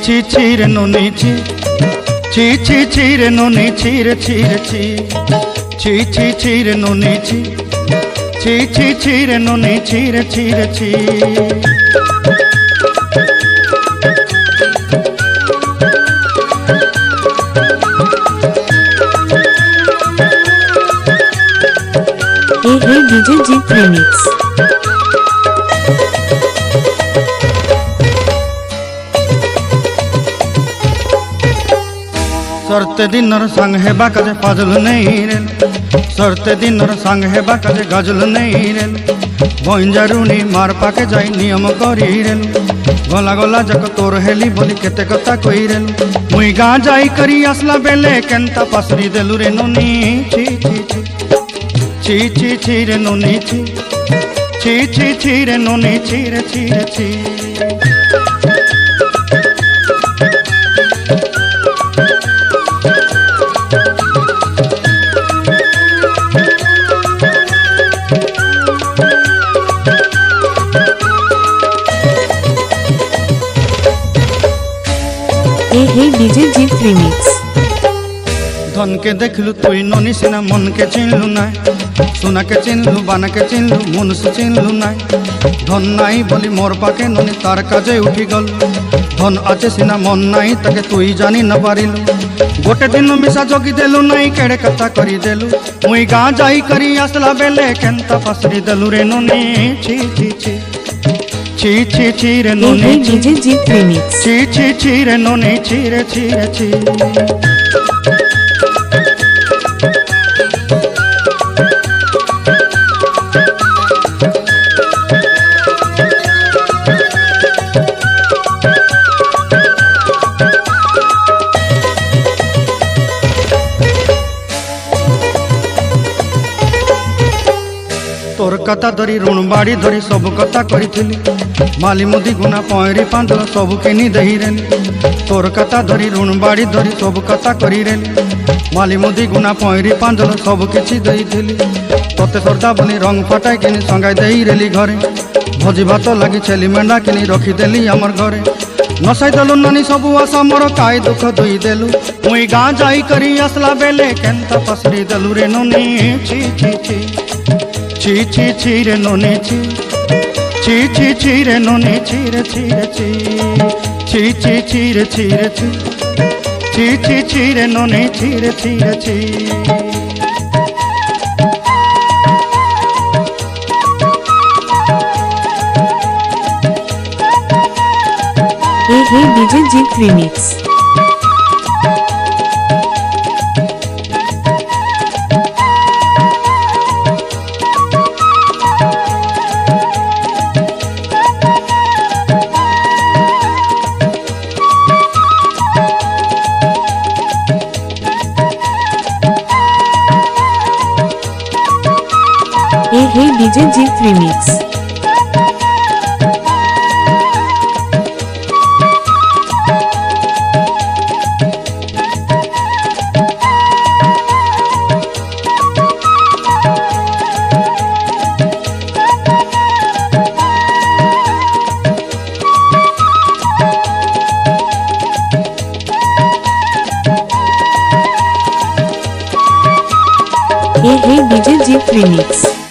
ছি ছি রে নুনি ছি ছি ছি ছি রে নুনি ছি রে ছি রে ছি ছি ছি ছি রে নুনি ছি ছি ছি ছি রে নুনি ছি রে ছি রে ছি। Hey DJ Jeep Remix। सरते दिनर संग हेबा काजे फाजल नहीं रेल सरते दिनर संग हेबा काजे गजल नहीं रेल बंजारुनी मार पाके जाई नियम करी रेल गला गला जक तोर हेली बोली केते कथा कई रेल मुई गा जाई करी असला बेले केंता पसरी देलु रे नुनी छी छी छी छी छी छी रे नुनी छी छी छी छी रे नुनी छी रे छी रे छी। Hey DJ Jeep Remix। धन के देखलु तुई ननी सिना मन के चिन्हलु ना सुना के चिन्हलु बाना के चिन्हलु मन से चिन्हलु ना धन नाई बोली मोर पाके ननी तार काजे उठी गल धन आचे सिना मन नाई ताके तुई जानी न पारिलु गोटे दिन मिसा जगी देलु नाई केड़े कथा करी देलु मुई गा जाई करी आसला बेले केंता पसरी देलु रे ननी छी छी छी छी छी छी रे ननी Hey DJ Jeep Remix। छी छी छी रे ननी छी रे छी रे छी। तोर कथा धरी ऋण बाड़ी धरी सब कथा करी माली मुदी गुना पयरी पांदल सब किनी दही रेली तोर कथा धरी ऋण बाड़ी धरी सब कथा करी रेली माली मुदी गुना पयरी पांदल सब किछि दही थिली तोते सरदा बनी रंग फटाई किनी संगाई दही रेली घरे भोजी भात लगी छेली मेंढा किनी रखी देली हमर घरे नसाई देलु नानी सबु आशा मोर काई दुख दुई देलु मुई गा जाई करी असला बेले केंता पसरी देलु रे नुनी छी छी छी छी छी छी रे नुनी छी छी छी छी रे नुनी छी रे छी रे छी छी छी छी रे छी रे छी छी छी छी रे नुनी छी रे छी रे छी। Hey DJ Jeep Remix। Hey DJ Jeep Remix। Hey DJ Jeep Remix।